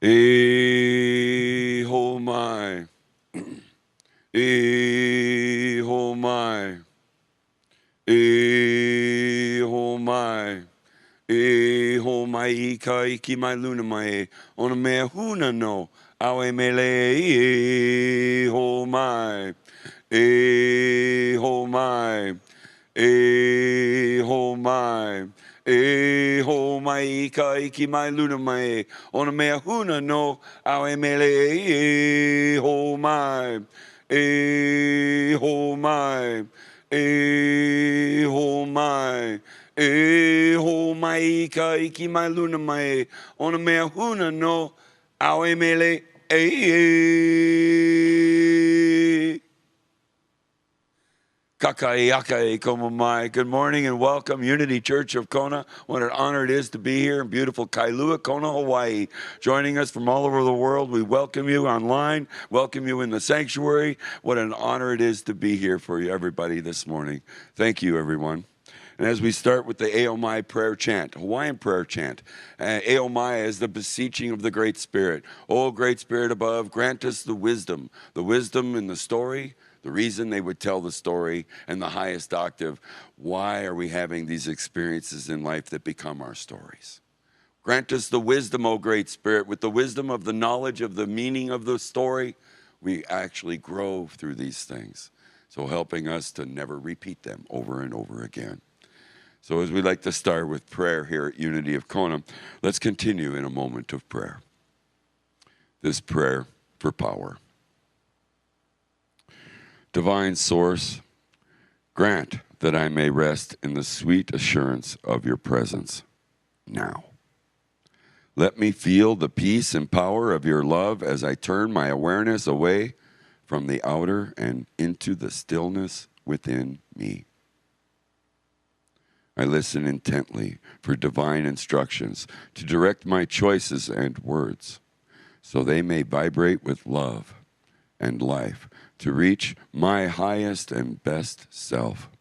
Ho my. Ho my. Ho my. Ho mai ika iki mai luna mai ona mea huna no awe mele ho mai ho mai ho mai ho mai ika iki mai luna mai ona mea huna no awe mele ho mai ho mai ho mai ho mai ka iki mai luna mai ona mea huna no awe mele Kaka'iaka komo mai. Good morning and welcome, Unity Church of Kona. What an honor it is to be here in beautiful Kailua, Kona, Hawaii. Joining us from all over the world, we welcome you online, welcome you in the sanctuary. What an honor it is to be here for you, everybody, this morning. Thank you, everyone. And as we start with the Aomai prayer chant, Hawaiian prayer chant, Aomai is the beseeching of the Great Spirit. Oh, Great Spirit above, grant us the wisdom in the story, the reason they would tell the story, and the highest octave. Why are we having these experiences in life that become our stories? Grant us the wisdom, O Great Spirit. With the wisdom of the knowledge of the meaning of the story, we actually grow through these things. So helping us to never repeat them over and over again. So as we like to start with prayer here at Unity of Kona, let's continue in a moment of prayer. This prayer for power. Divine Source, grant that I may rest in the sweet assurance of your presence now. Let me feel the peace and power of your love as I turn my awareness away from the outer and into the stillness within me. I listen intently for divine instructions to direct my choices and words, so they may vibrate with love and life to reach my highest and best self.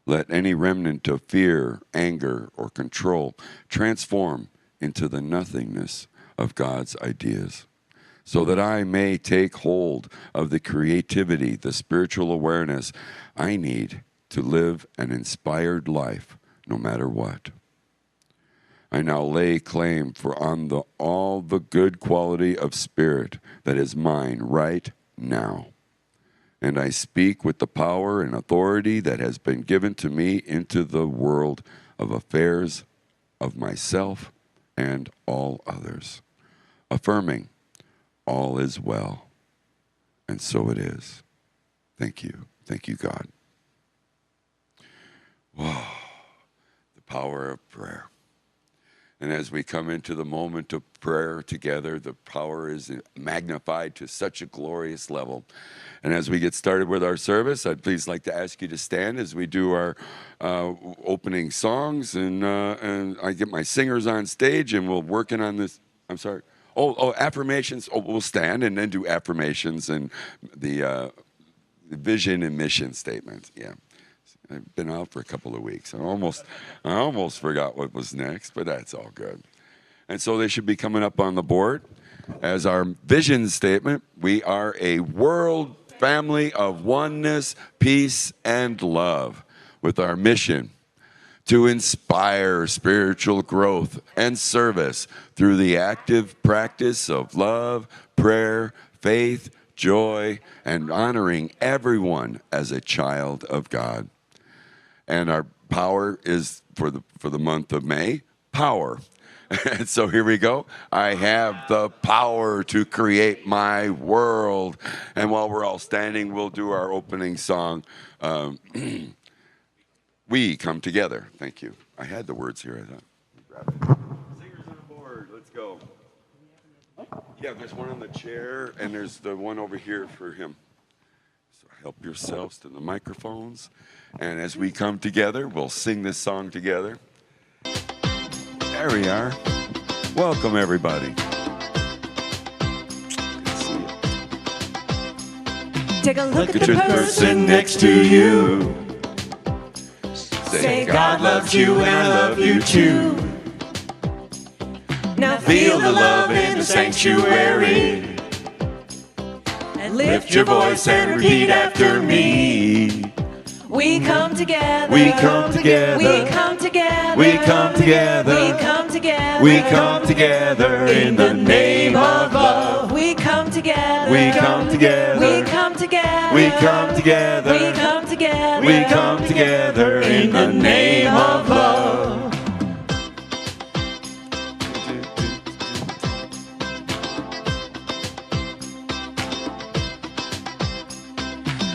Let any remnant of fear, anger, or control transform into the nothingness of God's ideas, so that I may take hold of the creativity, the spiritual awareness I need to live an inspired life no matter what. I now lay claim for all the good quality of spirit that is mine right now. And I speak with the power and authority that has been given to me into the world of affairs of myself and all others, affirming all is well. And so it is. Thank you. Thank you, God. Wow, the power of prayer. And as we come into the moment of prayer together, the power is magnified to such a glorious level. And as we get started with our service, I'd please like to ask you to stand as we do our opening songs. And I get my singers on stage and we're working on this. I'm sorry. Oh, affirmations. Oh, we'll stand and then do affirmations and the vision and mission statement. Yeah. I've been out for a couple of weeks. I almost forgot what was next, but that's all good. And so they should be coming up on the board. As our vision statement, we are a world family of oneness, peace, and love, with our mission to inspire spiritual growth and service through the active practice of love, prayer, faith, joy, and honoring everyone as a child of God. And our power is for the month of May, power. And so here we go. I have the power to create my world. And while we're all standing, we'll do our opening song. We come together. Thank you. I had the words here, I thought. Grab it. Singers on the board. Let's go. Yeah, there's one on the chair, and there's the one over here for him. So help yourselves to the microphones. And as we come together, we'll sing this song together. There we are. Welcome, everybody. Take a look at the person next to you. Say, God loves you and I love you too. Now feel the love in the sanctuary. And lift your voice and repeat after me. We come together. We come together. We come together. We come together. We come together. We come together in the name of love. We come together. We come together. We come together. We come together. We come together. We come together in the name of love.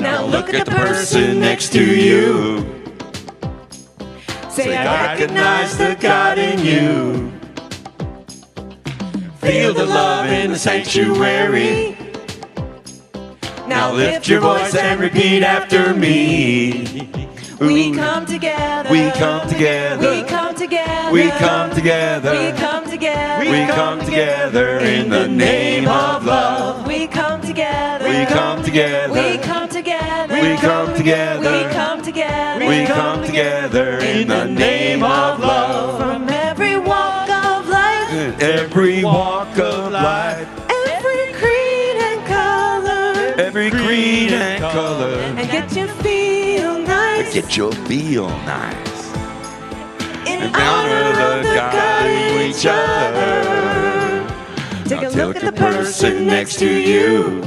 Now look at the person next to you. Say, I recognize the God in you. Feel the love in the sanctuary. Now lift your voice and repeat after me. We come together. We come together. We come together. We come together. We come together. We come together in the name of love. We come together. We come together. We come together. We come together. We come together. We come together in the name of love. From every walk of life. Every walk of life. Every creed and color. Every creed and color. And get you feel nice. Get your feel nice. In And honor the God in each other. Take a Now look at the person next to you.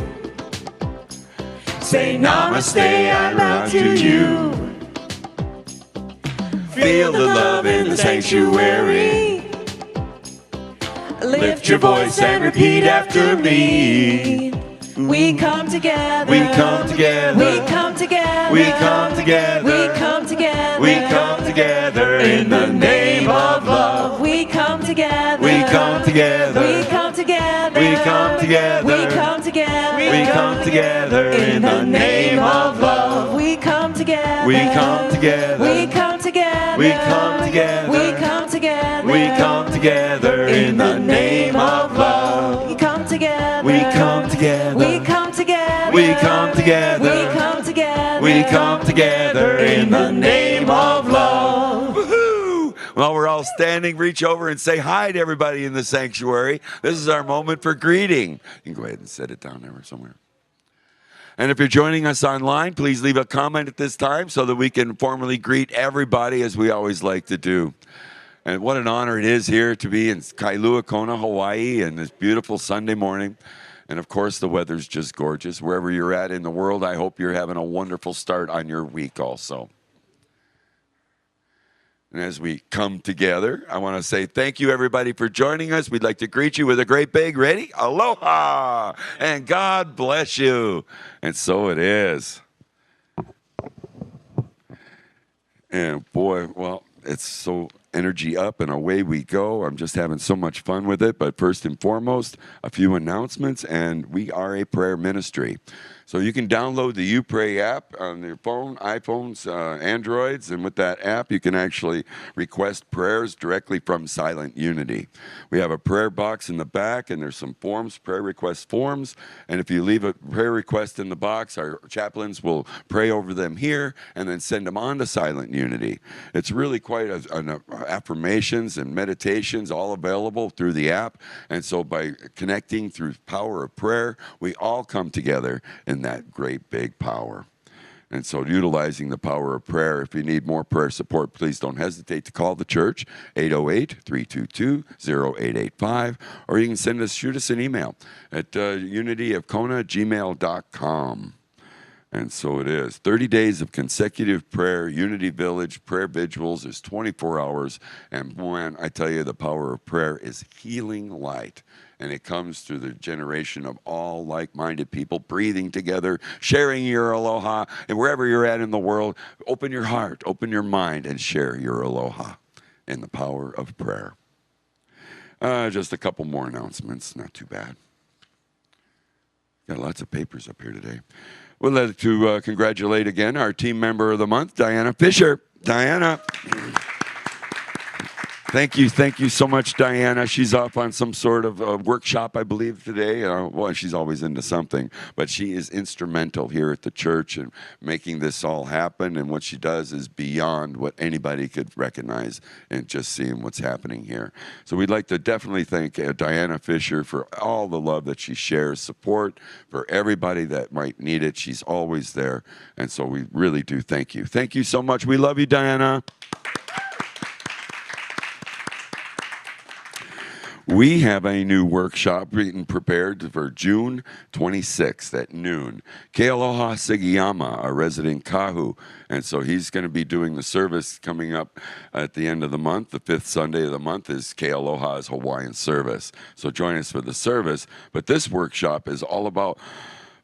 Say namaste, I love to you. Feel the love in the sanctuary. Lift your voice and repeat after me. We come together. We come together. We come together. We come together. We come together. We come together in the name of love. We come together. We come together. We come together. We come together. We come together. We come together in the name of love. We come together. We come together. We come together. We come together. We come together. We come together in the name of love. We come together. We come together. We come together. We come together. We come together. We come together in the name of love. Woohoo! While we're all standing, reach over and say hi to everybody in the sanctuary. This is our moment for greeting. You can go ahead and set it down there somewhere. And if you're joining us online, please leave a comment at this time so that we can formally greet everybody as we always like to do. And what an honor it is here to be in Kailua Kona, Hawaii, and this beautiful Sunday morning. And of course, the weather's just gorgeous. Wherever you're at in the world, I hope you're having a wonderful start on your week also. And as we come together, I want to say thank you, everybody, for joining us. We'd like to greet you with a great big, ready? Aloha! And God bless you. And so it is. And boy, well, it's so energy up and away we go. I'm just having so much fun with it. But first and foremost, a few announcements, and we are a prayer ministry. So you can download the You Pray app on your phone, iPhones, Androids, and with that app, you can actually request prayers directly from Silent Unity. We have a prayer box in the back, and there's some forms, prayer request forms, and if you leave a prayer request in the box, our chaplains will pray over them here and then send them on to Silent Unity. It's really quite affirmations and meditations all available through the app, and so by connecting through power of prayer, we all come together in that great big power. And so utilizing the power of prayer, if you need more prayer support, please don't hesitate to call the church, 808-322-0885, or you can shoot us an email at unityofkona@gmail.com. And so it is. 30 days of consecutive prayer, Unity Village, prayer vigils is 24 hours. And man, I tell you, the power of prayer is healing light. And it comes through the generation of all like-minded people breathing together, sharing your aloha. And wherever you're at in the world, open your heart, open your mind, and share your aloha in the power of prayer. Just a couple more announcements. Not too bad. Got lots of papers up here today. We'd like to congratulate again our team member of the month, Diana Fisher. Diana. Thank you so much, Diana. She's off on some sort of workshop, I believe, today. Well, she's always into something, but she is instrumental here at the church and making this all happen. And what she does is beyond what anybody could recognize and just seeing what's happening here. So we'd like to definitely thank Diana Fisher for all the love that she shares, support for everybody that might need it. She's always there. And so we really do thank you. Thank you so much. We love you, Diana. We have a new workshop being prepared for June 26th at noon. Kealoha Sigiyama, a resident Kahu, and so he's going to be doing the service coming up at the end of the month. The 5th Sunday of the month is Kealoha's Hawaiian service. So join us for the service. But this workshop is all about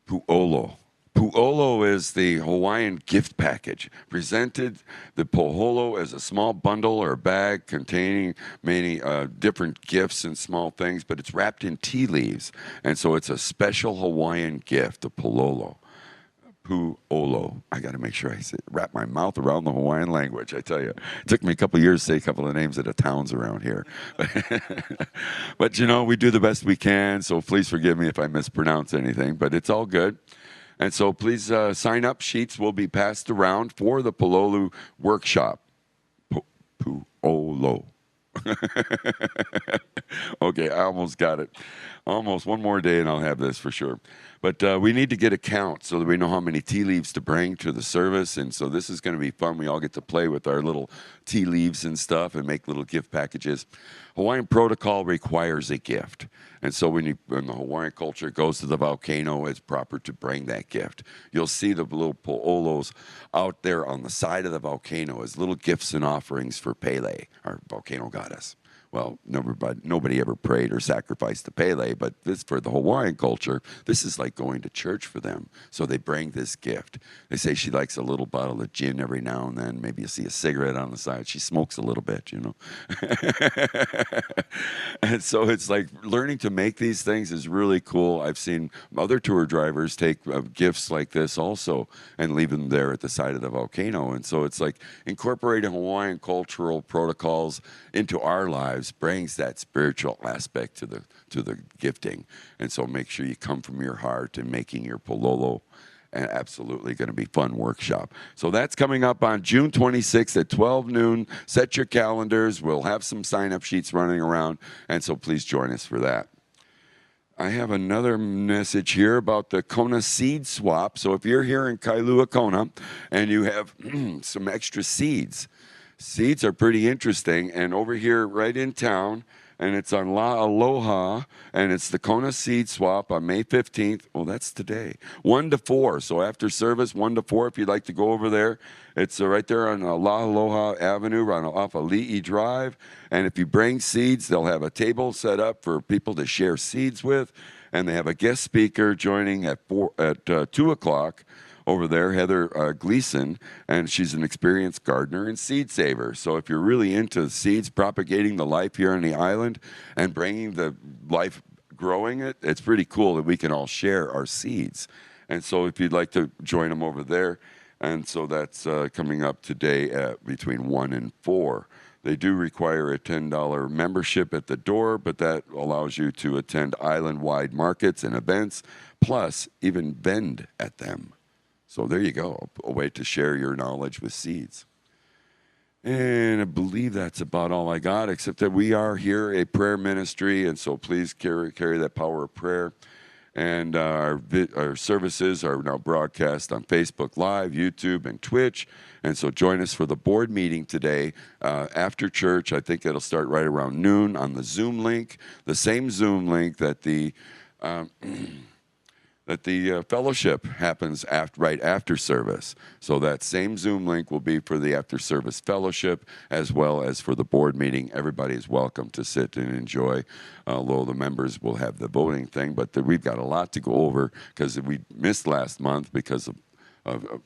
pu'olo. Pu'olo is the Hawaiian gift package. Presented the poholo as a small bundle or bag containing many different gifts and small things, but it's wrapped in tea leaves. And so it's a special Hawaiian gift, the pololo. Pu'olo. I got to make sure I wrap my mouth around the Hawaiian language. I tell you, it took me a couple of years to say a couple of names of the towns around here. But you know, we do the best we can, so please forgive me if I mispronounce anything, but it's all good. And so please sign up. Sheets will be passed around for the Pololu workshop. Pu'olo. Okay, I almost got it. Almost one more day and I'll have this for sure. But we need to get a count so that we know how many tea leaves to bring to the service. And so this is going to be fun. We all get to play with our little tea leaves and stuff and make little gift packages. Hawaiian protocol requires a gift. And so when the Hawaiian culture goes to the volcano, it's proper to bring that gift. You'll see the little po'olos out there on the side of the volcano as little gifts and offerings for Pele, our volcano goddess. Well, nobody ever prayed or sacrificed to Pele, but this for the Hawaiian culture, this is like going to church for them. So they bring this gift. They say she likes a little bottle of gin every now and then. Maybe you see a cigarette on the side. She smokes a little bit, you know. And so it's like learning to make these things is really cool. I've seen other tour drivers take gifts like this also and leave them there at the side of the volcano. And so it's like incorporating Hawaiian cultural protocols into our lives brings that spiritual aspect to the gifting. And so make sure you come from your heart and making your pololo and absolutely going to be fun workshop. So that's coming up on June 26th at 12 noon. Set your calendars. We'll have some sign-up sheets running around, and so please join us for that. I have another message here about the Kona seed swap. So if you're here in Kailua, Kona, and you have some extra seeds, seeds are pretty interesting, and over here right in town, and it's on La Aloha, and it's the Kona Seed Swap on May 15th. Well, that's today. 1 to 4. So after service, 1 to 4, if you'd like to go over there. It's right there on La Aloha Avenue, off of Li'i Drive. And if you bring seeds, they'll have a table set up for people to share seeds with. And they have a guest speaker joining at 2 o'clock. Over there, Heather Gleason, and she's an experienced gardener and seed saver. So if you're really into seeds, propagating the life here on the island and bringing the life, growing it, it's pretty cool that we can all share our seeds. And so if you'd like to join them over there, and so that's coming up today at between 1 and 4. They do require a $10 membership at the door, but that allows you to attend island-wide markets and events, plus even vend at them. So there you go, a way to share your knowledge with seeds. And I believe that's about all I got, except that we are here a prayer ministry, and so please carry that power of prayer. And our services are now broadcast on Facebook Live, YouTube, and Twitch. And so join us for the board meeting today after church. I think it'll start right around noon on the Zoom link, the same Zoom link that the fellowship happens right after service. So that same Zoom link will be for the after-service fellowship as well as for the board meeting. Everybody is welcome to sit and enjoy, although the members will have the voting thing. But we've got a lot to go over because we missed last month because of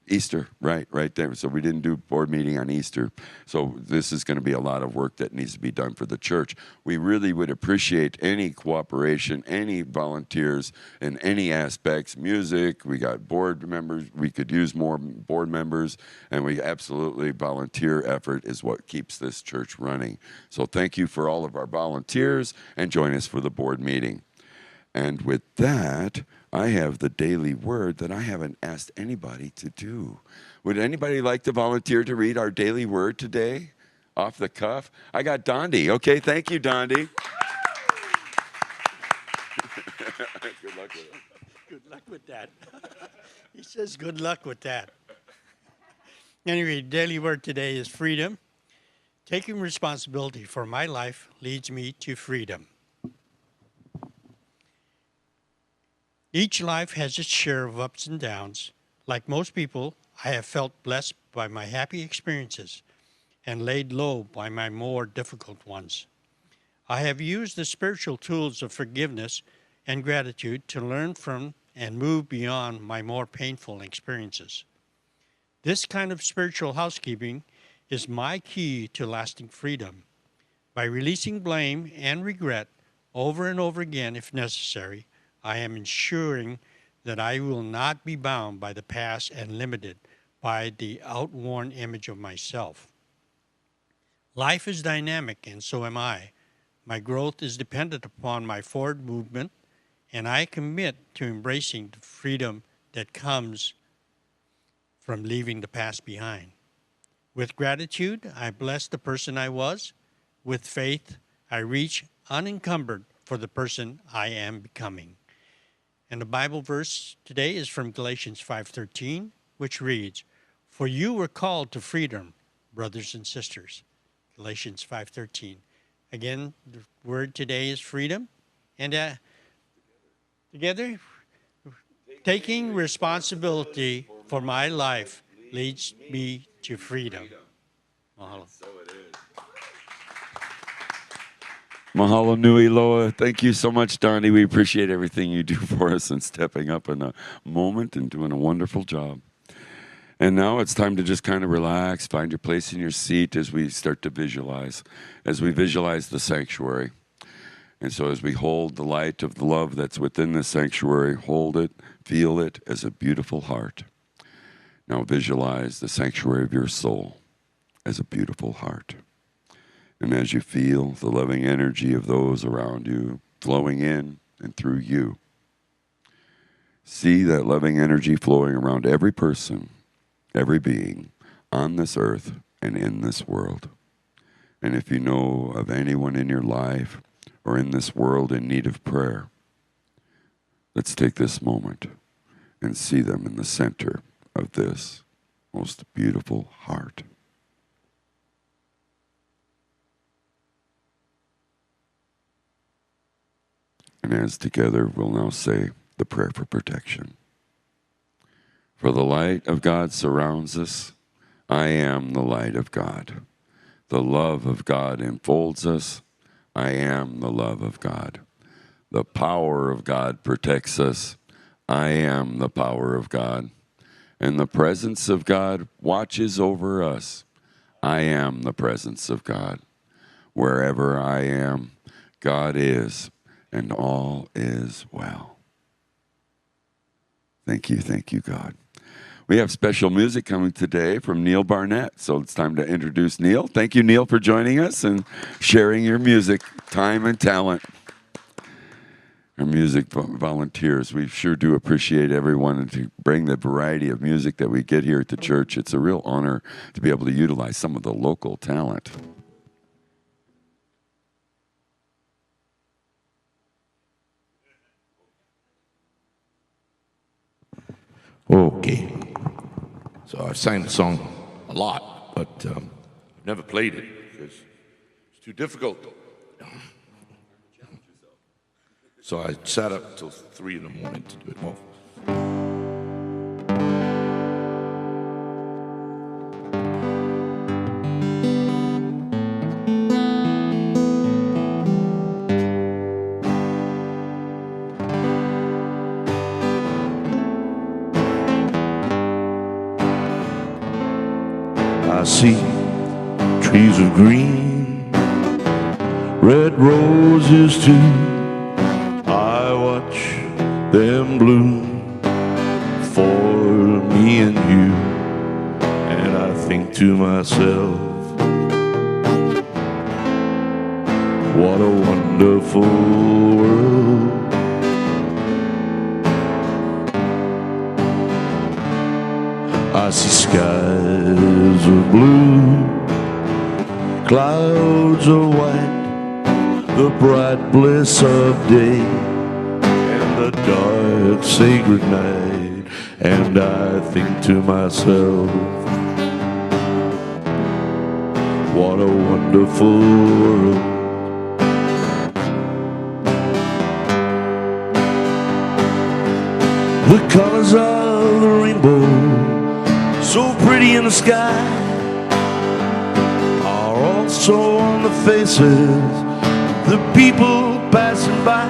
Easter, right there. So we didn't do board meeting on Easter. So this is going to be a lot of work that needs to be done for the church. We really would appreciate any cooperation, any volunteers in any aspects. Music, we got board members. We could use more board members, and we absolutely volunteer effort is what keeps this church running. So thank you for all of our volunteers, and join us for the board meeting. And with that, I have the daily word that I haven't asked anybody to do. Would anybody like to volunteer to read our daily word today? Off the cuff? I got Dondi. Okay, thank you, Dondi. Good luck with it. Good luck with that. He says good luck with that. Anyway, daily word today is freedom. Taking responsibility for my life leads me to freedom. Each life has its share of ups and downs. Like most people, I have felt blessed by my happy experiences and laid low by my more difficult ones. I have used the spiritual tools of forgiveness and gratitude to learn from and move beyond my more painful experiences. This kind of spiritual housekeeping is my key to lasting freedom. By releasing blame and regret over and over again if necessary, I am ensuring that I will not be bound by the past and limited by the outworn image of myself. Life is dynamic, and so am I. My growth is dependent upon my forward movement, and I commit to embracing the freedom that comes from leaving the past behind. With gratitude, I bless the person I was. With faith, I reach unencumbered for the person I am becoming. And the Bible verse today is from Galatians 5:13, which reads, "For you were called to freedom, brothers and sisters." Galatians 5:13. Again, the word today is freedom. And together, taking responsibility for my life leads me to freedom. Mahalo. So it is. Mahalo nui loa. Thank you so much, Donnie. We appreciate everything you do for us and stepping up in a moment and doing a wonderful job. And now it's time to just kind of relax, find your place in your seat as we start to visualize, the sanctuary. And so as we hold the light of the love that's within the sanctuary, hold it, feel it as a beautiful heart. Now visualize the sanctuary of your soul as a beautiful heart. And as you feel the loving energy of those around you flowing in and through you, see that loving energy flowing around every person, every being on this earth and in this world. And if you know of anyone in your life or in this world in need of prayer, let's take this moment and see them in the center of this most beautiful heart. And as together we'll now say the prayer for protection. For the light of God surrounds us. I am the light of God. The love of God enfolds us. I am the love of God. The power of God protects us. I am the power of God. And the presence of God watches over us. I am the presence of God. Wherever I am, God is, and all is well. Thank you, God. We have special music coming today from Neil Barnett, so it's time to introduce Neil. Thank you, Neil, for joining us and sharing your music, time and talent. Our music volunteers, we sure do appreciate everyone to bring the variety of music that we get here at the church. It's a real honor to be able to utilize some of the local talent. Okay, so I've sang the song a lot, but I've never played it because it's too difficult. So I sat up till 3 in the morning to do it more. I see trees of green, red roses too. I watch them bloom for me and you, and I think to myself, what a wonderful world. I see skies of blue, clouds of white, the bright bliss of day, and the dark sacred night. And I think to myself, what a wonderful world. The colors of the rainbow, so pretty in the sky, are also on the faces of the people passing by.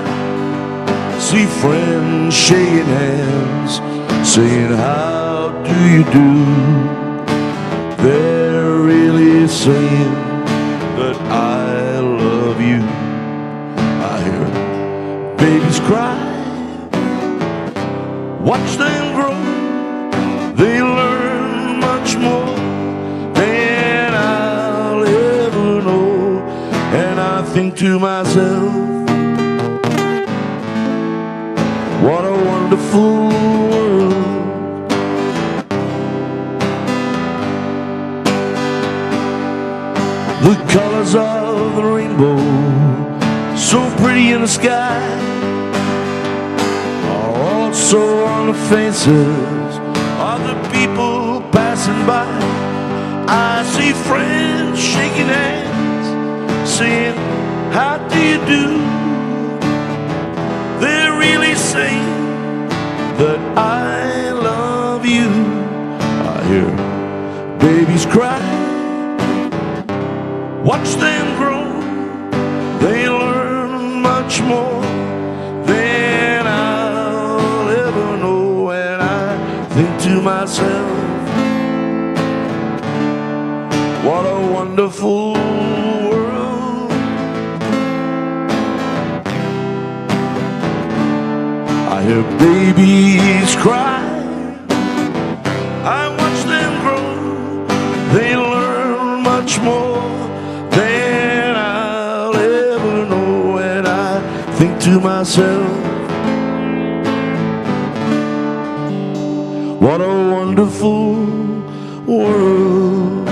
See friends shaking hands, saying, how do you do? They're really saying that I love you. I hear babies cry, watch them grow, they learn much more than I'll ever know. And I think to myself, what a wonderful world. The colors of the rainbow, so pretty in the sky, are also on the faces of the people passing by. I see friends shaking hands, saying, how do you do? They're really saying that I love you. I hear babies cry, watch them grow, they learn much more than I'll ever know. And I think to myself, what a wonderful world. I hear babies cry, I watch them grow, they learn much more than I'll ever know. And I think to myself, what a wonderful world.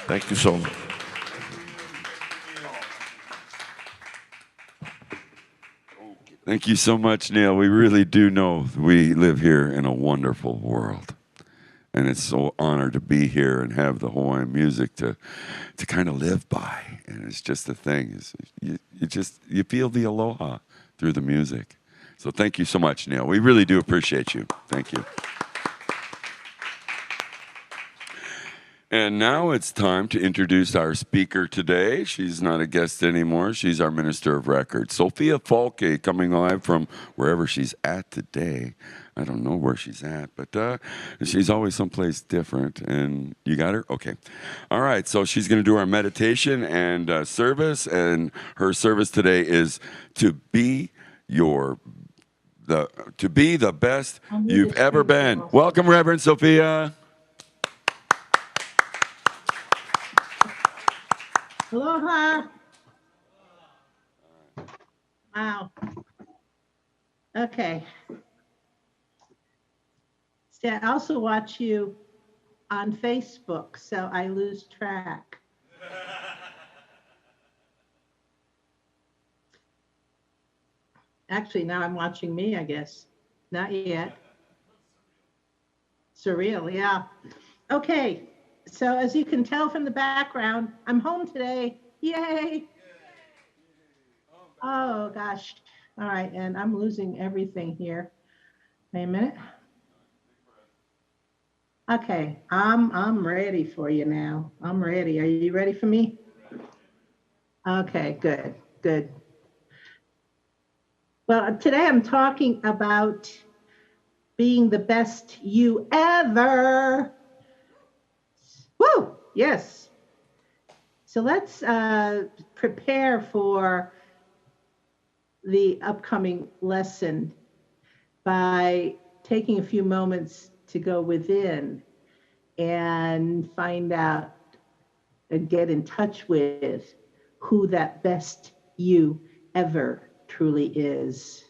Thank you so much. Thank you so much, Neil. We really do know we live here in a wonderful world. And it's so honored to be here and have the Hawaiian music to kind of live by. And it's just the thing is you feel the aloha through the music. So thank you so much, Neil. We really do appreciate you. Thank you. And now it's time to introduce our speaker today. She's not a guest anymore. She's our Minister of Record, Sophia Falke, coming live from wherever she's at today. I don't know where she's at, but she's always someplace different. And you got her? Okay. All right, so she's going to do our meditation and service. And her service today is to be the best you've ever been. Welcome, Reverend Sophia. Aloha. Wow. Okay. See, I also watch you on Facebook, so I lose track. Actually, now I'm watching me, I guess. Not yet. Surreal, yeah. Okay. So as you can tell from the background, I'm home today. Yay. Oh, gosh. All right. And I'm losing everything here. Wait a minute. Okay. I'm ready for you now. I'm ready. Are you ready for me? Okay, good. Good. Well, today I'm talking about being the best you ever. Woo! Yes. So let's prepare for the upcoming lesson by taking a few moments to go within and find out and get in touch with who that best you ever truly is.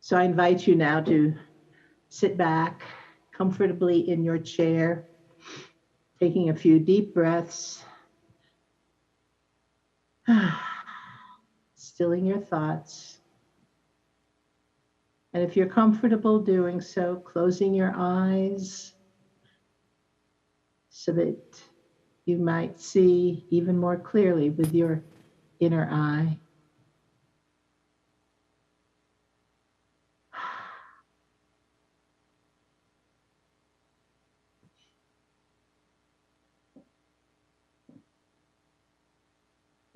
So I invite you now to sit back comfortably in your chair, taking a few deep breaths, stilling your thoughts. And if you're comfortable doing so, closing your eyes so that you might see even more clearly with your inner eye.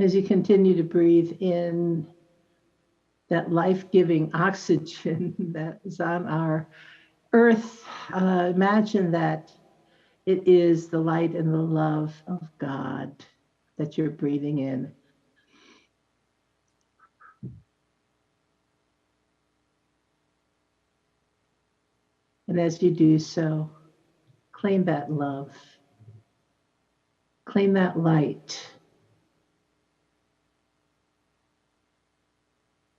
As you continue to breathe in that life-giving oxygen that is on our earth, imagine that it is the light and the love of God that you're breathing in. And as you do so, claim that love, claim that light,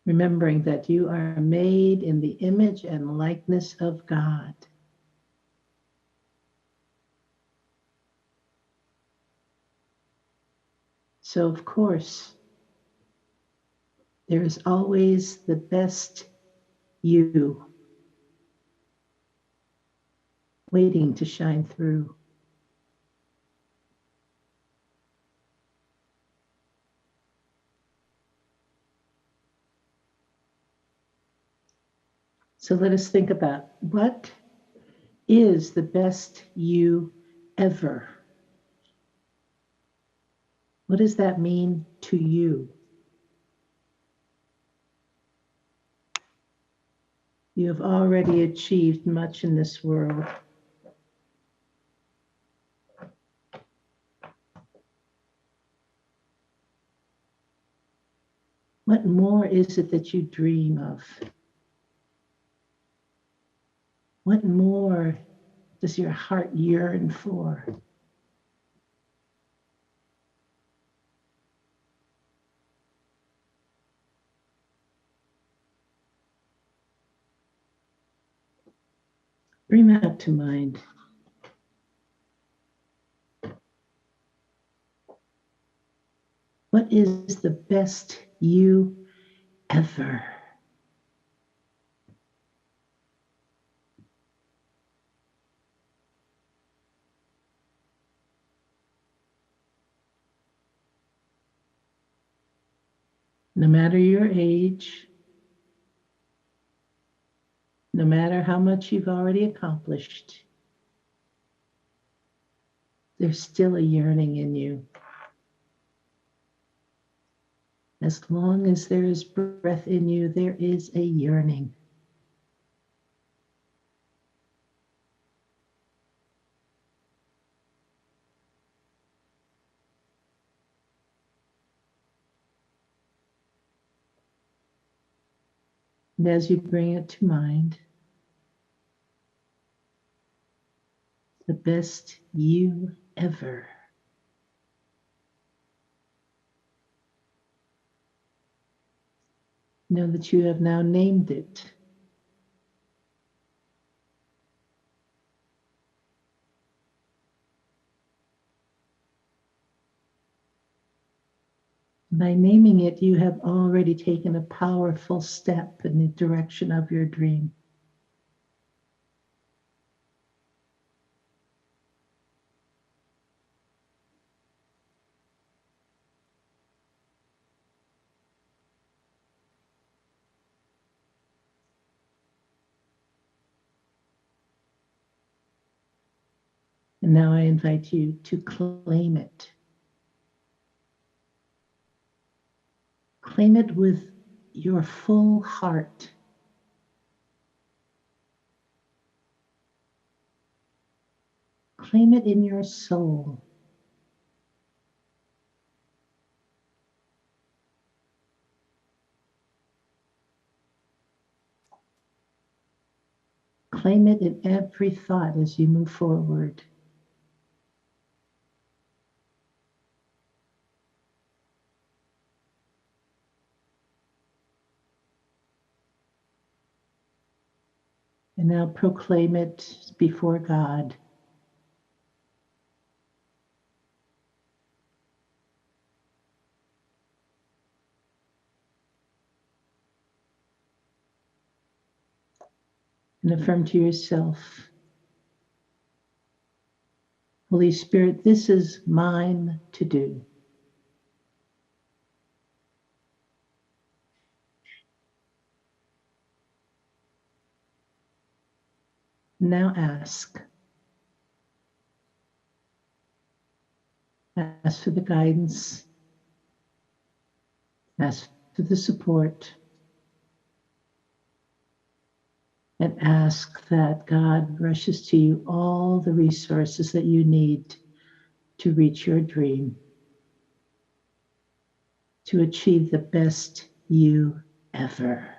remembering that you are made in the image and likeness of God. So, of course, there is always the best you waiting to shine through. So let us think about what is the best you ever? What does that mean to you? You have already achieved much in this world. What more is it that you dream of? What more does your heart yearn for? Bring that to mind. What is the best you ever? No matter your age, no matter how much you've already accomplished, there's still a yearning in you. As long as there is breath in you, there is a yearning. And as you bring it to mind, the best you ever. Know that you have now named it. By naming it, you have already taken a powerful step in the direction of your dream. And now I invite you to claim it. Claim it with your full heart. Claim it in your soul. Claim it in every thought as you move forward. And now proclaim it before God. And affirm to yourself, Holy Spirit, this is mine to do. Now ask. Ask for the guidance. Ask for the support. And ask that God rushes to you all the resources that you need to reach your dream, to achieve the best you ever.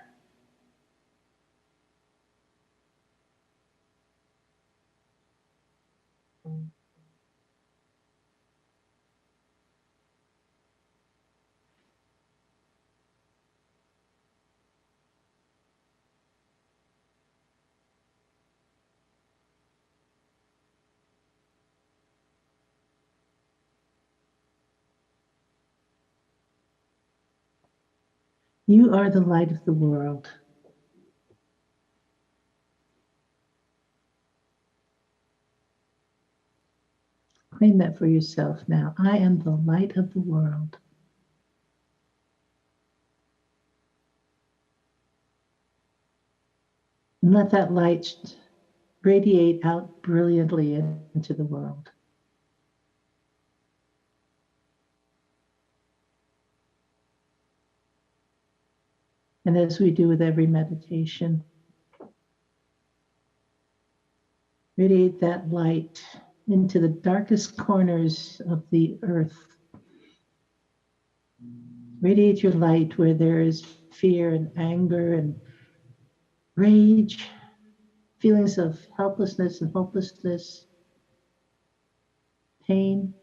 You are the light of the world. Claim that for yourself now. I am the light of the world. And let that light radiate out brilliantly into the world. And as we do with every meditation, radiate that light into the darkest corners of the earth. Radiate your light where there is fear and anger and rage, feelings of helplessness and hopelessness, pain.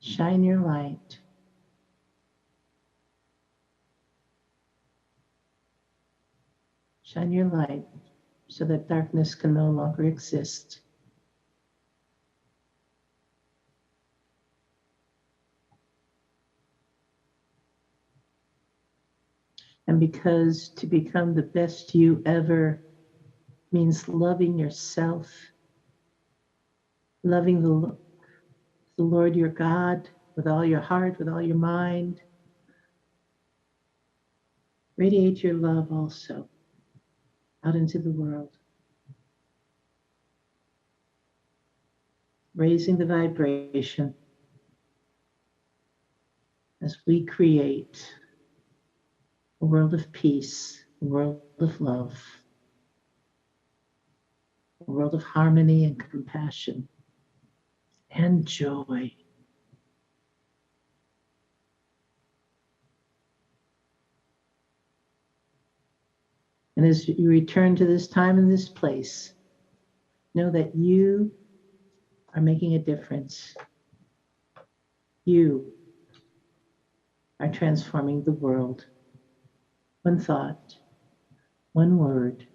Shine your light. Shine your light so that darkness can no longer exist. And because to become the best you ever means loving yourself, loving the Lord your God with all your heart, with all your mind, radiate your love also out into the world, raising the vibration as we create a world of peace, a world of love, a world of harmony and compassion and joy. And as you return to this time and this place, know that you are making a difference. You are transforming the world. One thought, one word,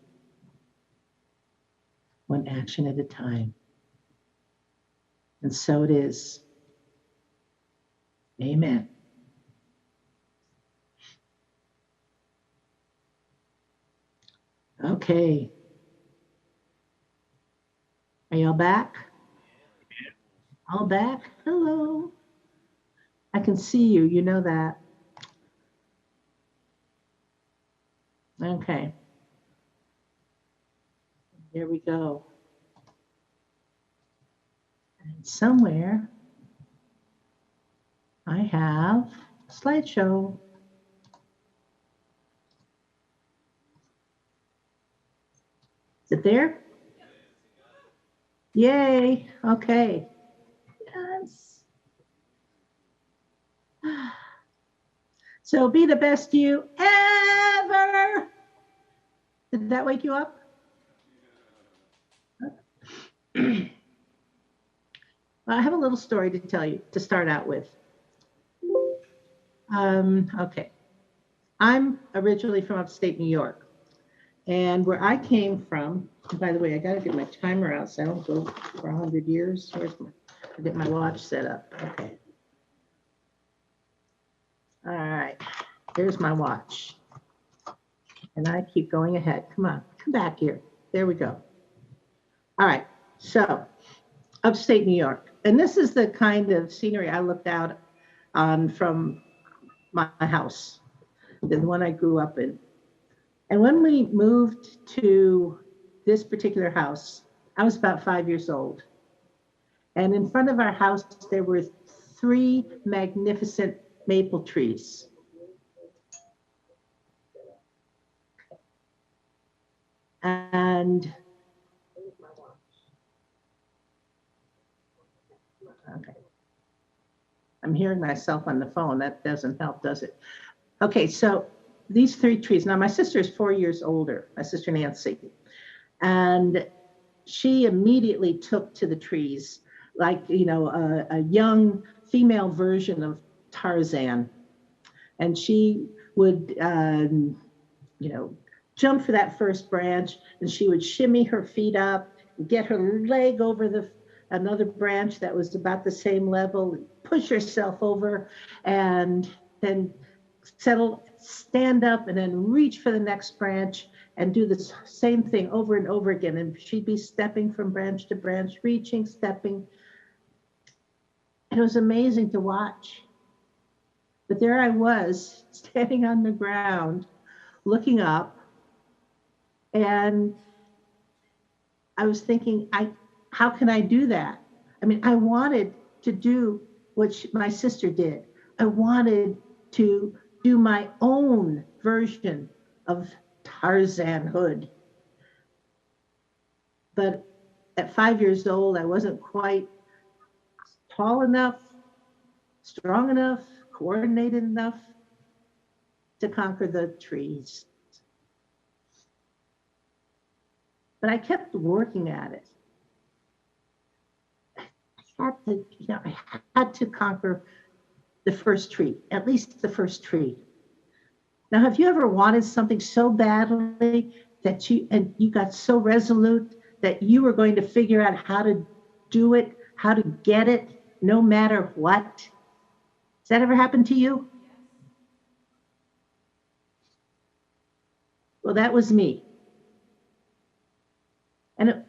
one action at a time. And so it is. Amen. Okay. Are y'all back? All back? Hello. I can see you. You know that. Okay. Here we go. And somewhere I have slideshow. Is it there? Yay. Okay. Yes. So be the best you ever. Did that wake you up? I have a little story to tell you to start out with. Okay. I'm originally from upstate New York. And where I came from, by the way, I got to get my timer out so I don't go for 100 years. I'll get my watch set up. Okay. All right. Here's my watch. And I keep going ahead. Come on. Come back here. There we go. All right. So, upstate New York. And this is the kind of scenery I looked out on from my house, the one I grew up in. And when we moved to this particular house, I was about 5 years old. And in front of our house, there were 3 magnificent maple trees. And okay, I'm hearing myself on the phone. That doesn't help, does it? Okay, so these 3 trees. Now, my sister is 4 years older, my sister Nancy. And she immediately took to the trees like, you know, a young female version of Tarzan. And she would, you know, jump for that first branch, and she would shimmy her feet up, get her leg over another branch that was about the same level, push herself over, and then stand up, and then reach for the next branch and do the same thing over and over again. And she'd be stepping from branch to branch, reaching, stepping. And it was amazing to watch. But there I was, standing on the ground, looking up, and I was thinking, how can I do that? I mean, I wanted to do what my sister did. I wanted to do my own version of Tarzanhood. But at 5 years old, I wasn't quite tall enough, strong enough, coordinated enough to conquer the trees. But I kept working at it. I had to conquer the first tree, at least the first tree. Now, have you ever wanted something so badly that you got so resolute that you were going to figure out how to do it, how to get it, no matter what? Has that ever happened to you? Well, that was me. And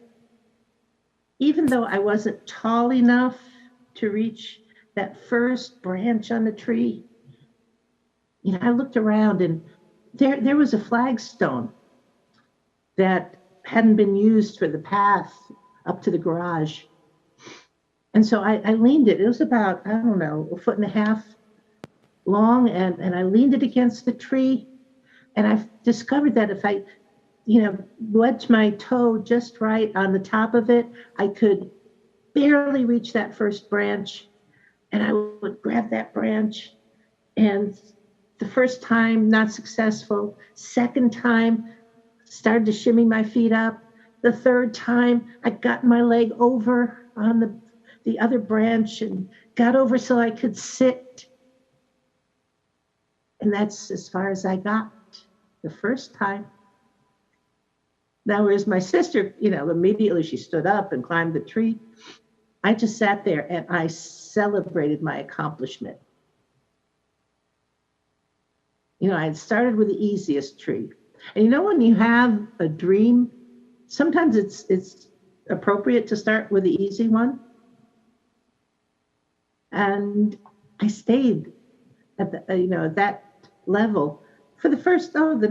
even though I wasn't tall enough to reach that first branch on the tree, you know, I looked around, and there was a flagstone that hadn't been used for the path up to the garage. And so I leaned it. It was about, I don't know, 1.5 feet long, and I leaned it against the tree. And I've discovered that if I, you know, wedge my toe just right on the top of it, I could barely reach that first branch. And I would grab that branch, and the first time, not successful. Second time, started to shimmy my feet up. The third time, I got my leg over on the other branch and got over so I could sit. And that's as far as I got the first time. Now, whereas my sister, you know, immediately she stood up and climbed the tree. I just sat there and I celebrated my accomplishment. You know, I had started with the easiest tree. And you know, when you have a dream, sometimes it's appropriate to start with the easy one. And I stayed at that level for the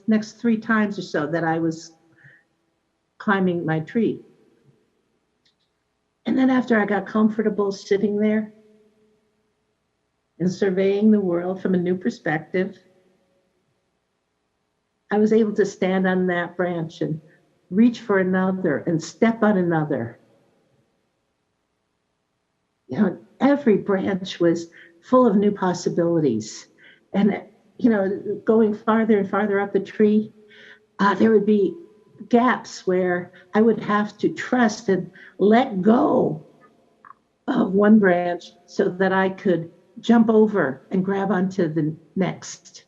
next 3 times or so that I was climbing my tree. And then after I got comfortable sitting there, and surveying the world from a new perspective, I was able to stand on that branch and reach for another and step on another. You know, every branch was full of new possibilities. And, you know, going farther and farther up the tree, there would be gaps where I would have to trust and let go of one branch so that I could jump over and grab onto the next.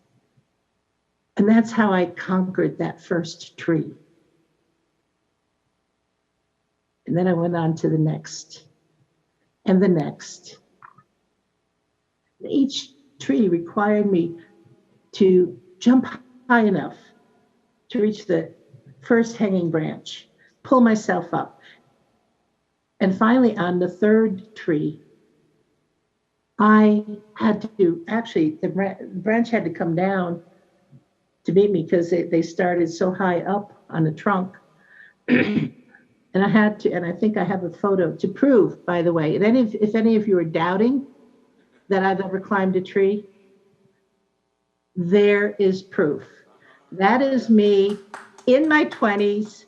And that's how I conquered that first tree. And then I went on to the next and the next. Each tree required me to jump high enough to reach the first hanging branch, pull myself up. And finally, on the third tree, I had to, actually, the branch had to come down to meet me because they started so high up on the trunk. And I had to, and I think I have a photo to prove, by the way. And if any of you are doubting that I've ever climbed a tree, there is proof. That is me in my 20s.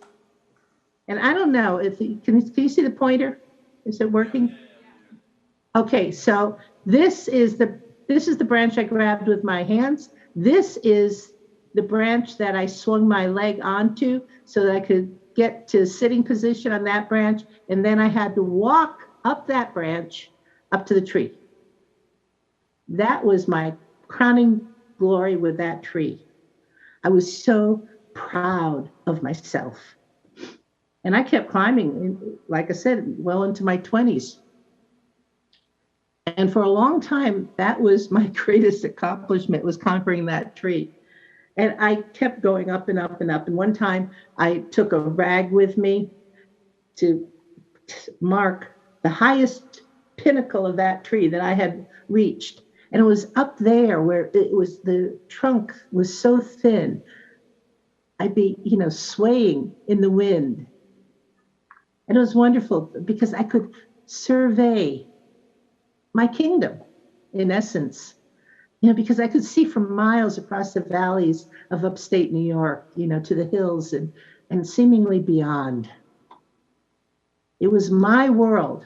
And I don't know if can you see the pointer? Is it working? Okay, so this is the branch I grabbed with my hands. This is the branch that I swung my leg onto so that I could get to sitting position on that branch. And then I had to walk up that branch up to the tree. That was my crowning glory with that tree. I was so proud of myself. And I kept climbing, like I said, well into my 20s. And for a long time, that was my greatest accomplishment, was conquering that tree. And I kept going up and up and up. And one time I took a rag with me to mark the highest pinnacle of that tree that I had reached. And it was up there where it was, the trunk was so thin. I'd be, swaying in the wind. And it was wonderful because I could survey my kingdom, in essence, because I could see for miles across the valleys of upstate New York, to the hills and seemingly beyond. It was my world,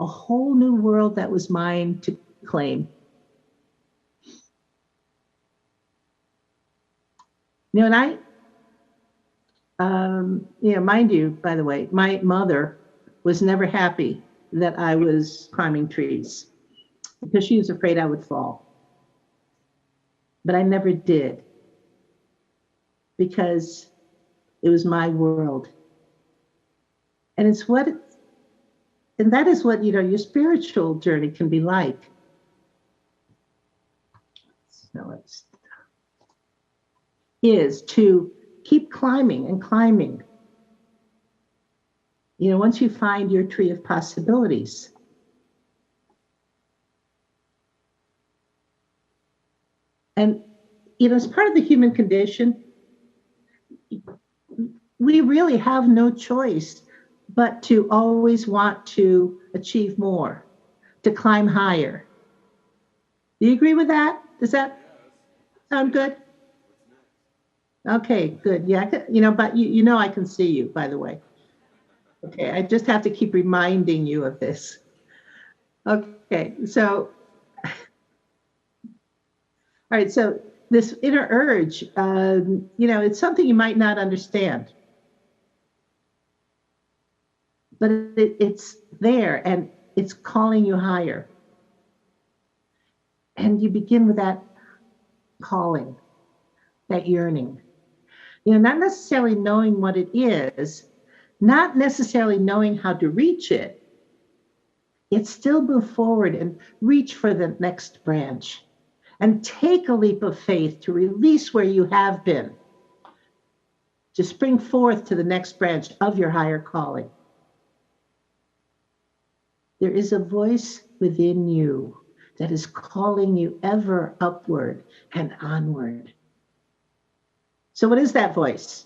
a whole new world that was mine to claim. And I, mind you, by the way, my mother was never happy that I was climbing trees because she was afraid I would fall. But I never did because it was my world. And that is what, your spiritual journey can be like. So is to keep climbing and climbing. Once you find your tree of possibilities. And, as part of the human condition, we really have no choice but to always want to achieve more, to climb higher. Do you agree with that? Does that sound good? Okay, good. Yeah, but I can see you, by the way. Okay, I just have to keep reminding you of this. Okay, so, all right, so this inner urge, it's something you might not understand. But it's there and it's calling you higher. And you begin with that calling, that yearning. Not necessarily knowing what it is, not necessarily knowing how to reach it. Yet still move forward and reach for the next branch and take a leap of faith to release where you have been, to spring forth to the next branch of your higher calling. There is a voice within you that is calling you ever upward and onward. So what is that voice?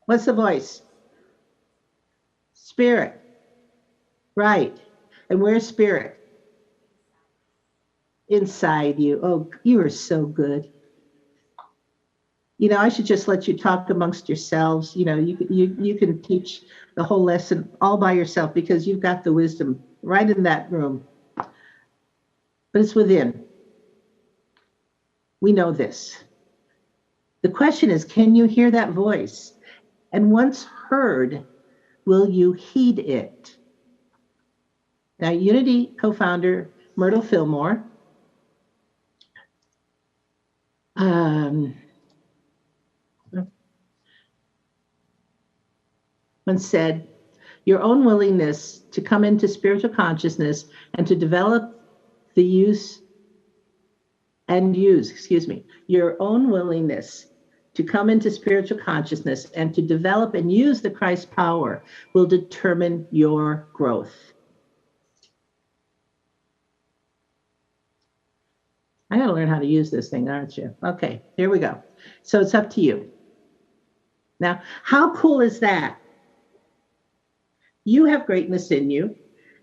What's the voice? Spirit. Right. And where's spirit? Inside you. Oh, you are so good. You know, I should just let you talk amongst yourselves. You know, you can teach the whole lesson all by yourself because you've got the wisdom right in that room. But it's within. We know this. The question is, can you hear that voice? And once heard, will you heed it? Now, Unity co-founder Myrtle Fillmore once said, your own willingness to come into spiritual consciousness and to develop the your own willingness to come into spiritual consciousness and to develop and use the Christ power will determine your growth. I got to learn how to use this thing, aren't you? Okay, here we go. So it's up to you. Now, how cool is that? You have greatness in you.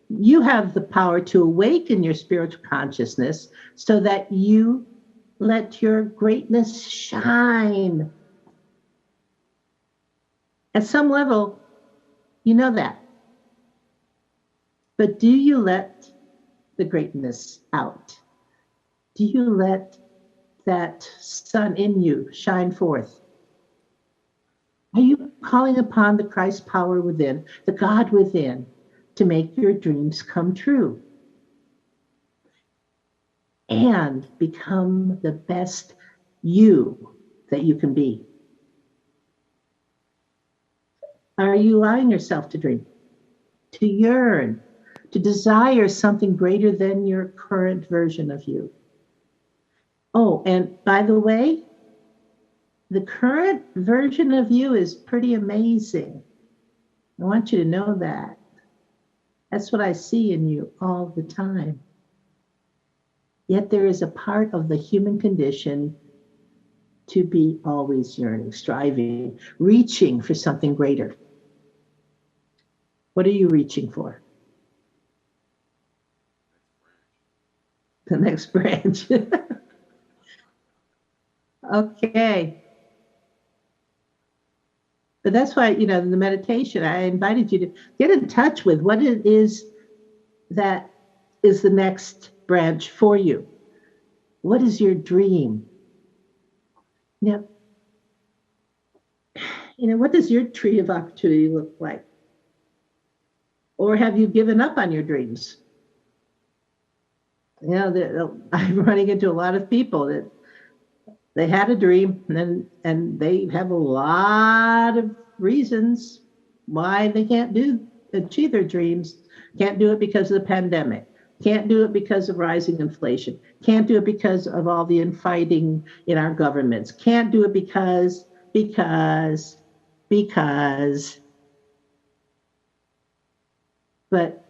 You have the power to awaken your spiritual consciousness so that you let your greatness shine. At some level, you know that. But do you let the greatness out? Do you let that sun in you shine forth? Are you calling upon the Christ power within, the God within, to make your dreams come true and become the best you that you can be? Are you allowing yourself to dream, to yearn, to desire something greater than your current version of you? Oh, and by the way, the current version of you is pretty amazing. I want you to know that. That's what I see in you all the time. Yet there is a part of the human condition to be always yearning, striving, reaching for something greater. What are you reaching for? The next branch. Okay. But that's why, you know, in the meditation, I invited you to get in touch with what it is that is the next branch for you. What is your dream? You know, what does your tree of opportunity look like? Or have you given up on your dreams? You know, I'm running into a lot of people that they had a dream and they have a lot of reasons why they can't achieve their dreams. Can't do it because of the pandemic. Can't do it because of rising inflation. Can't do it because of all the infighting in our governments. Can't do it because. But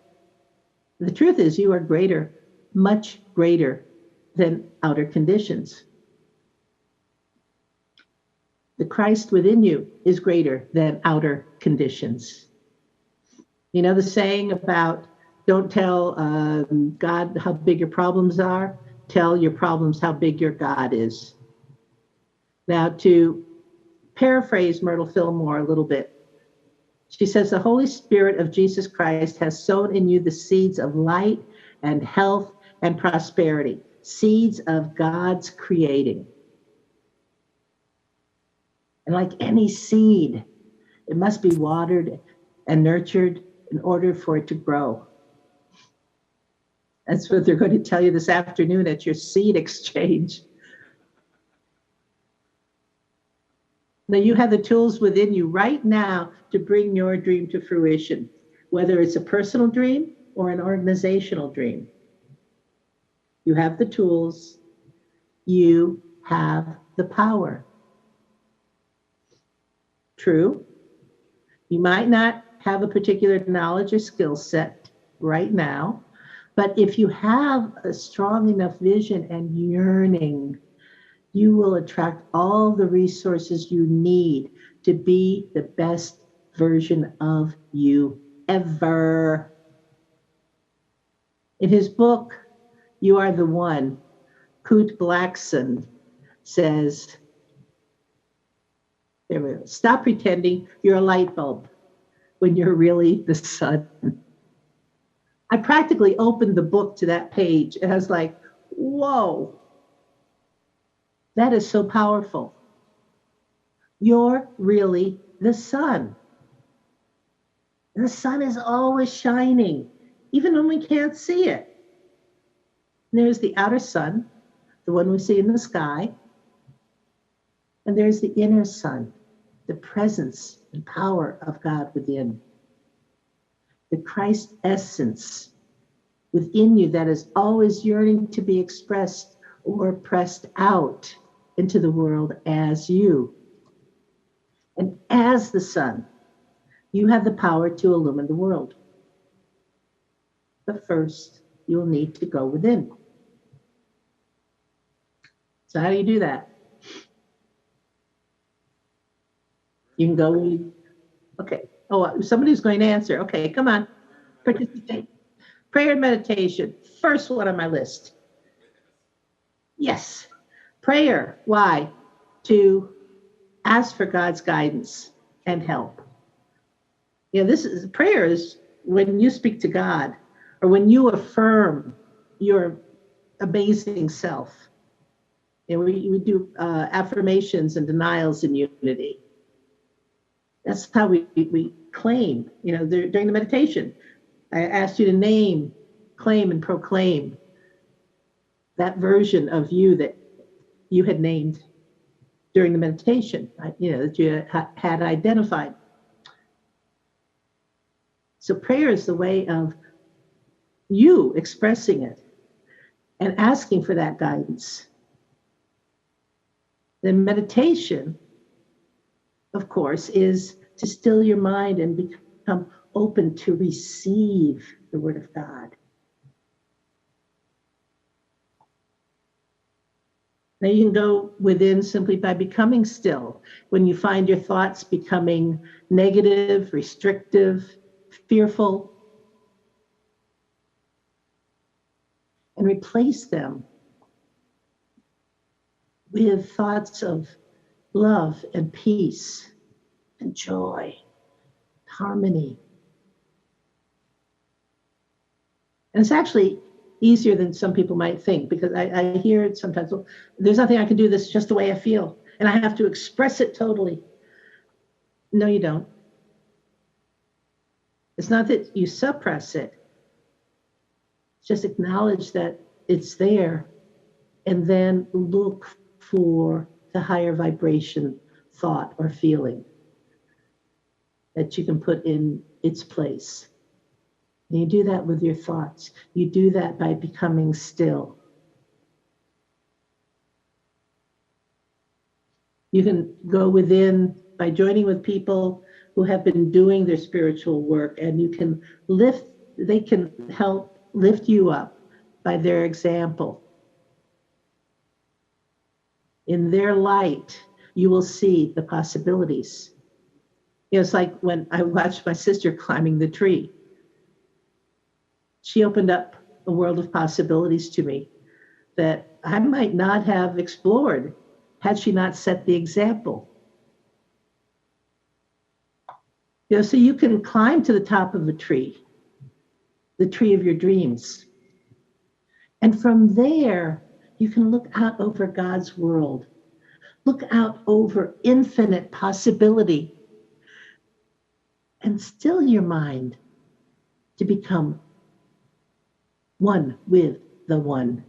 the truth is you are greater, much greater than outer conditions. The Christ within you is greater than outer conditions. You know the saying about don't tell God how big your problems are, tell your problems how big your God is. Now, to paraphrase Myrtle Fillmore a little bit, she says, the Holy Spirit of Jesus Christ has sown in you the seeds of light and health and prosperity, seeds of God's creating. And like any seed, it must be watered and nurtured in order for it to grow. That's what they're going to tell you this afternoon at your seed exchange. Now you have the tools within you right now to bring your dream to fruition, whether it's a personal dream or an organizational dream. You have the tools. You have the power. True. You might not have a particular knowledge or skill set right now, but if you have a strong enough vision and yearning, you will attract all the resources you need to be the best version of you ever. In his book, You Are the One, Kurt Blackson says, there we go, stop pretending you're a light bulb when you're really the sun. I practically opened the book to that page and I was like, whoa, that is so powerful. You're really the sun. And the sun is always shining, even when we can't see it. And there's the outer sun, the one we see in the sky. And there's the inner sun, the presence and power of God within. The Christ essence within you that is always yearning to be expressed or pressed out into the world as you. And as the sun, you have the power to illumine the world. But first, you'll need to go within. So how do you do that? You can go, okay. Oh, somebody's going to answer. Okay, come on. Participate. Prayer and meditation. First one on my list. Yes. Prayer. Why? To ask for God's guidance and help. Prayer is when you speak to God or when you affirm your amazing self. We do affirmations and denials in unity. That's how we claim, during the meditation. I asked you to name, claim, and proclaim that version of you that you had named during the meditation, that you had identified. So prayer is the way of you expressing it and asking for that guidance. Then meditation, of course, is to still your mind and become open to receive the Word of God. Now you can go within simply by becoming still. When you find your thoughts becoming negative, restrictive, fearful, and replace them with thoughts of love and peace and joy, harmony. And it's actually easier than some people might think, because I hear it sometimes, well, there's nothing I can do, this is just the way I feel, and I have to express it totally. No, you don't. It's not that you suppress it. Just acknowledge that it's there, and then look for the higher vibration thought or feeling that you can put in its place. And you do that with your thoughts. You do that by becoming still. You can go within by joining with people who have been doing their spiritual work, and you can they can help lift you up by their example. In their light, you will see the possibilities. It's like when I watched my sister climbing the tree. She opened up a world of possibilities to me that I might not have explored had she not set the example. So you can climb to the top of a tree, the tree of your dreams. And from there, you can look out over God's world, look out over infinite possibility, and still your mind to become one with the one.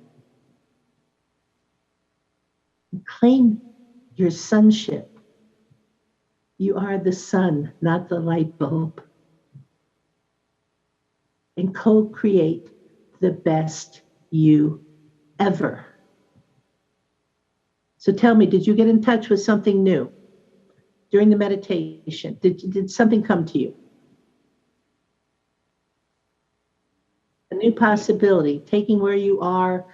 Claim your sonship. You are the sun, not the light bulb. And co-create the best you ever. So tell me, did you get in touch with something new during the meditation? Did something come to you? A new possibility, taking where you are,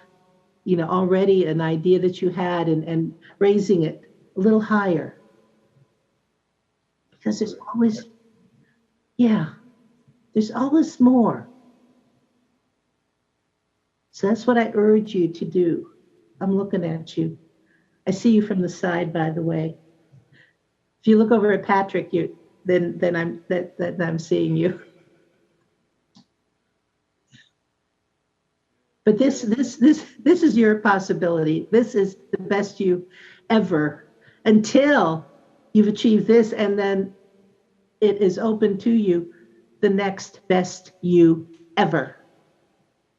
already an idea that you had and raising it a little higher. Because there's always more. So that's what I urge you to do. I'm looking at you. I see you from the side, by the way. If you look over at Patrick, then I'm seeing you. But this is your possibility. This is the best you ever, until you've achieved this, and then it is open to you, the next best you ever.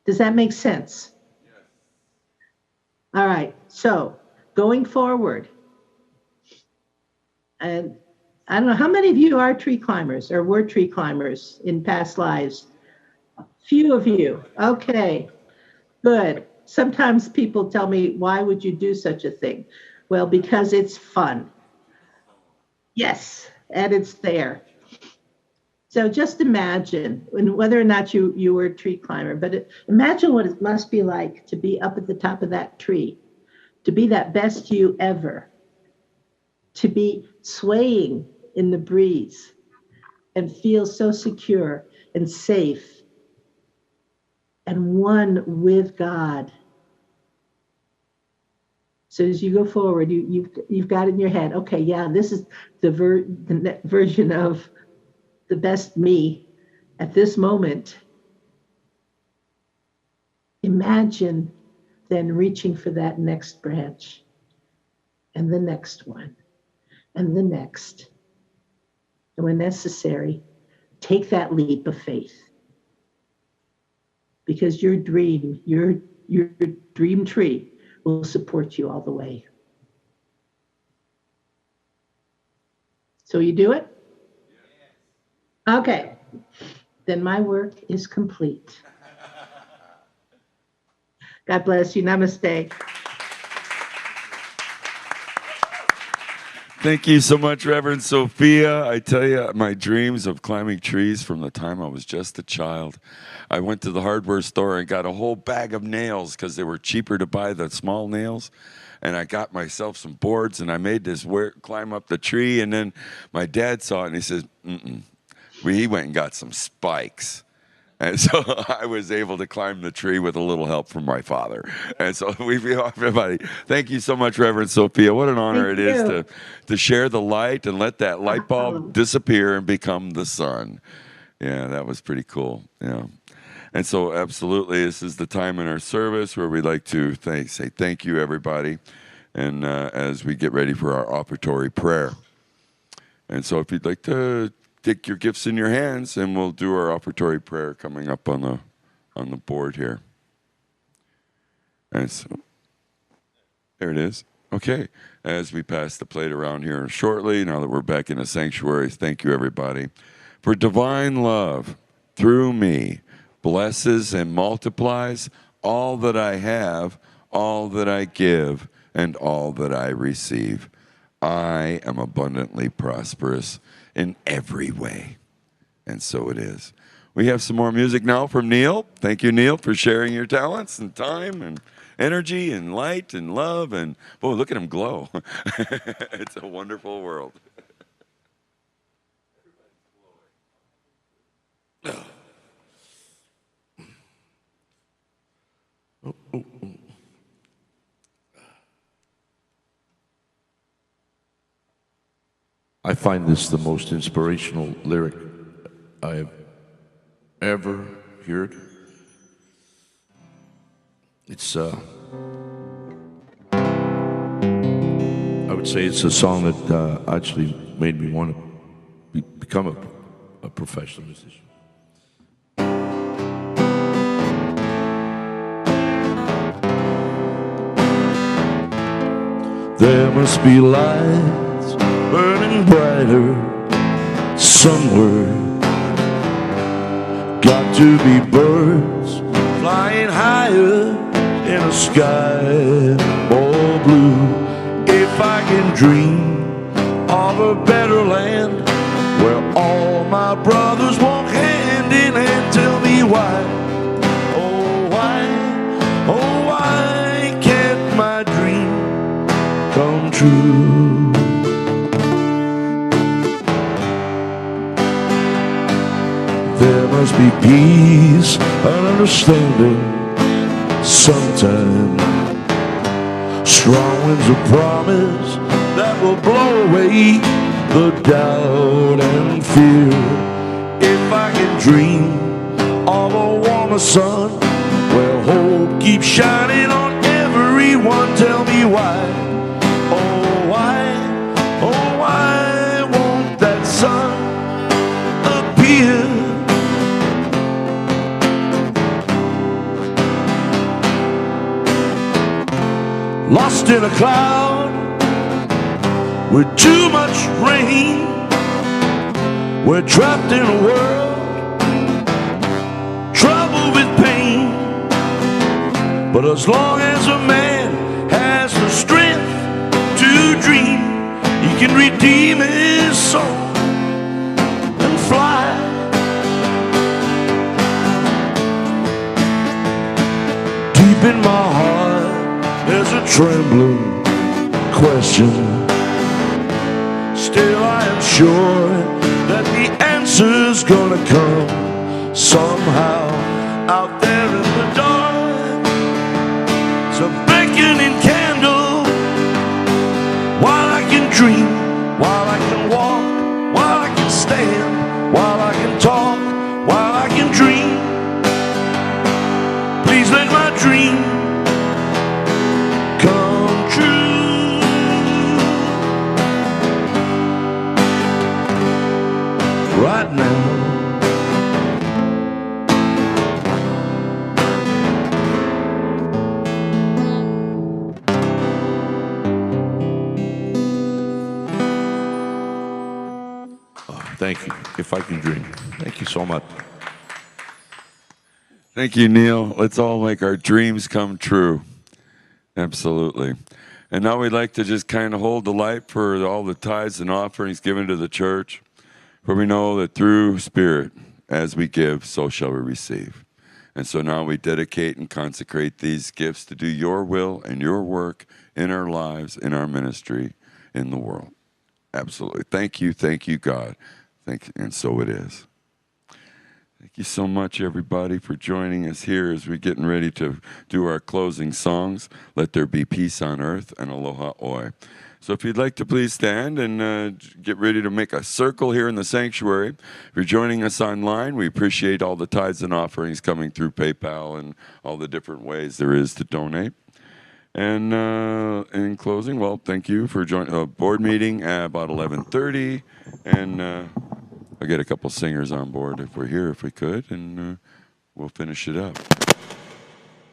Does that make sense? Yes. All right. So going forward, and I don't know how many of you are tree climbers or were tree climbers in past lives. Few of you. Okay. Good. Sometimes people tell me, why would you do such a thing? Well, because it's fun. Yes, and it's there. So just imagine, whether or not you were a tree climber, but imagine what it must be like to be up at the top of that tree, to be that best you ever, to be swaying in the breeze and feel so secure and safe and one with God. So as you go forward, you've got in your head, okay, yeah, this is the version of the best me at this moment. Imagine then reaching for that next branch and the next one and the next. And when necessary, take that leap of faith. Because your dream tree will support you all the way. So you do it? Okay. Then my work is complete. God bless you. Namaste. Thank you so much, Reverend Sophia. I tell you, my dreams of climbing trees from the time I was just a child. I went to the hardware store and got a whole bag of nails because they were cheaper to buy the small nails. And I got myself some boards and I made this climb up the tree. And then my dad saw it and he says, he went and got some spikes. And so I was able to climb the tree with a little help from my father. And so everybody, thank you so much, Reverend Sophia. What an honor it is to share the light and let that light bulb disappear and become the sun. Yeah, that was pretty cool. Yeah. And so absolutely, this is the time in our service where we'd like to say thank you, everybody. And as we get ready for our offertory prayer. And so if you'd like to take your gifts in your hands, and we'll do our offertory prayer coming up on the board here. And so, there it is. Okay, as we pass the plate around here shortly, now that we're back in the sanctuary, thank you, everybody. For divine love, through me, blesses and multiplies all that I have, all that I give, and all that I receive. I am abundantly prosperous in every way. And so it is. We have some more music now from Neil. Thank you, Neil, for sharing your talents and time and energy and light and love. And boy, look at him glow. It's a wonderful world. I find this the most inspirational lyric I have ever heard. It's, I would say it's a song that actually made me want to become a professional musician. There must be lights burning brighter somewhere. Got to be birds flying higher in a sky more blue. If I can dream of a better land where all my brothers walk hand in hand, tell me why, oh why can't my dream come true? There must be peace and understanding sometime. Strong winds of promise that will blow away the doubt and fear. If I can dream of a warmer sun where hope keeps shining on everyone, tell me why, oh why won't that sun appear? Lost in a cloud with too much rain, we're trapped in a world troubled with pain. But as long as a man has the strength to dream, he can redeem his soul and fly. Deep in my heart there's a trembling question. Still I am sure that the answer's gonna come somehow. Out there in the dark, it's a beckoning candle. While I can dream, while I can walk, while I can stand, while I can talk, while I can dream, please let my dream come true. Right now. Thank you. If I can dream. Thank you so much. Thank you, Neil. Let's all make our dreams come true. Absolutely. And now we'd like to just kind of hold the light for all the tithes and offerings given to the church, for we know that through Spirit, as we give, so shall we receive. And so now we dedicate and consecrate these gifts to do your will and your work in our lives, in our ministry, in the world. Absolutely. Thank you, God. Thank you. And so it is. Thank you so much, everybody, for joining us here as we're getting ready to do our closing songs. Let there be peace on earth and aloha oi. So if you'd like to please stand and get ready to make a circle here in the sanctuary. If you're joining us online, we appreciate all the tithes and offerings coming through PayPal and all the different ways there is to donate. And in closing, well, thank you for joining a board meeting at about 11:30. And I'll get a couple singers on board if we're here, if we could, and we'll finish it up.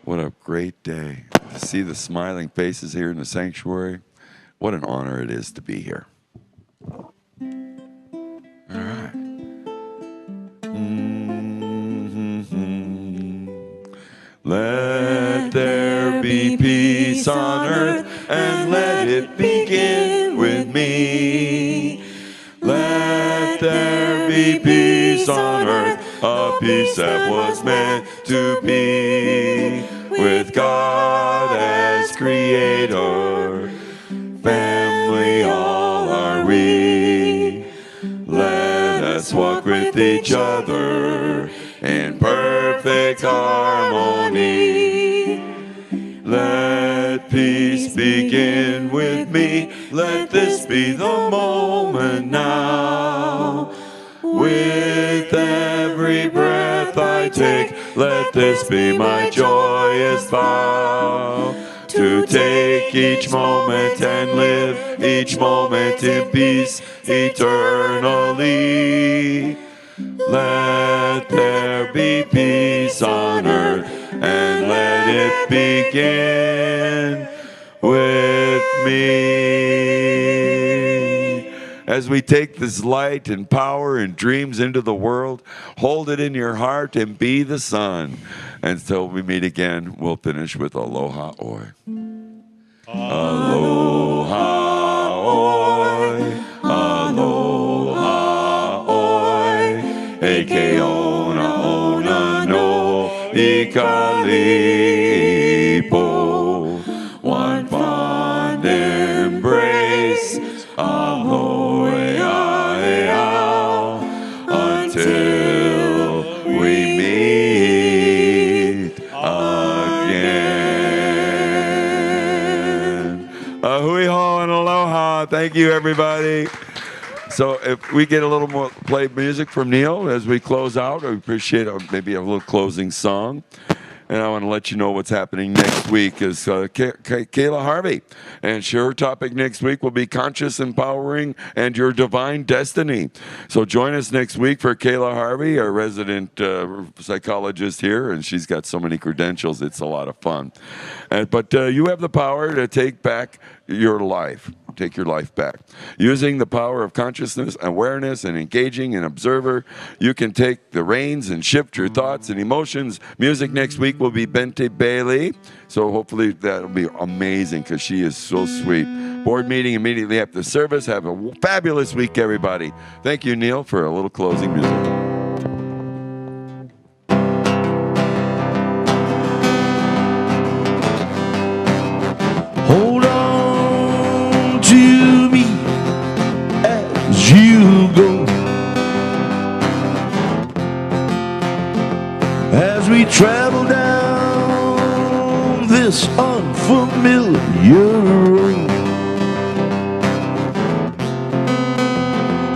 What a great day to see the smiling faces here in the sanctuary. What an honor it is to be here. All right. Let there be peace on earth, and let it begin with me. Let there be peace on earth, a peace that was meant to be, with God as creator, family all are we. Let us walk with each other in perfect harmony. Let peace begin with me. Let this be the moment now. With every breath I take, let this be my joyous vow. To take each moment and live each moment in peace eternally. Let there be peace on earth, and let it begin with me. As we take this light and power and dreams into the world, hold it in your heart and be the sun. Until we meet again, we'll finish with Aloha Oi. Aloha Oi. Aloha Oi. Eke ona ona no ikalipo. One fond embrace. Ahoy ai ao. Until we meet again. Thank you, everybody. So if we get a little more play music from Neil as we close out, I appreciate maybe a little closing song. And I want to let you know what's happening next week is Kayla Harvey. And her topic next week will be conscious empowering and your divine destiny. So join us next week for Kayla Harvey, our resident psychologist here. And she's got so many credentials. It's a lot of fun. But you have the power to take back your life. Take your life back. Using the power of consciousness, awareness, and engaging an observer, you can take the reins and shift your thoughts and emotions. Music next week will be Bente Bailey. So hopefully that'll be amazing because she is so sweet. Board meeting immediately after the service. Have a fabulous week, everybody. Thank you, Neil, for a little closing music. Hold on to me as you go, as we travel down this unfamiliar road.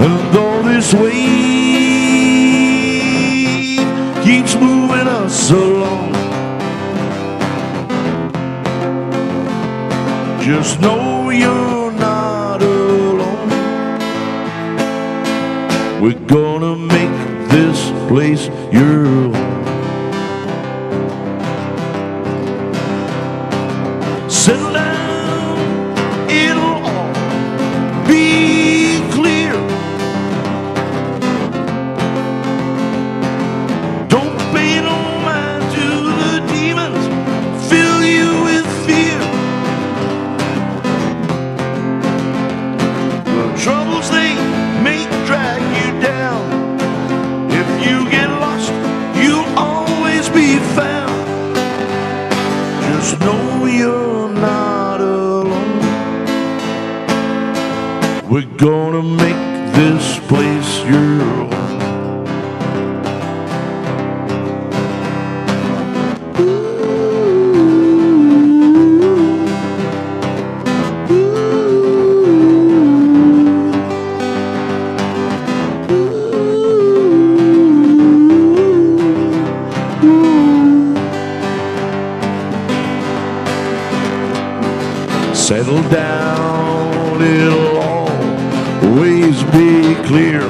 And though this wave keeps moving us along, just know you're not alone. We're gonna make this place your home. Settle down, it'll all be clear. Don't pay no mind to the demons, fill you with fear. Troubles they may drag you down. If you get lost, you'll always be found. Just know you're not alone. We're gonna make this place your home. Settle down, it'll always be clear.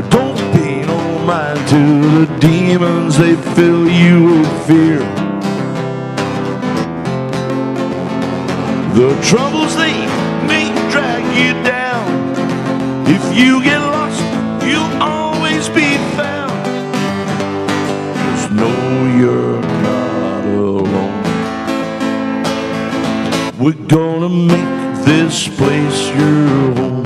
Don't pay no mind to the demons, they fill you with fear. The troubles they may drag you down. If you get lost, you'll always be found. Just know you're not alone. We're gonna make this place your home.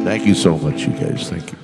Thank you so much, you guys. Thank you.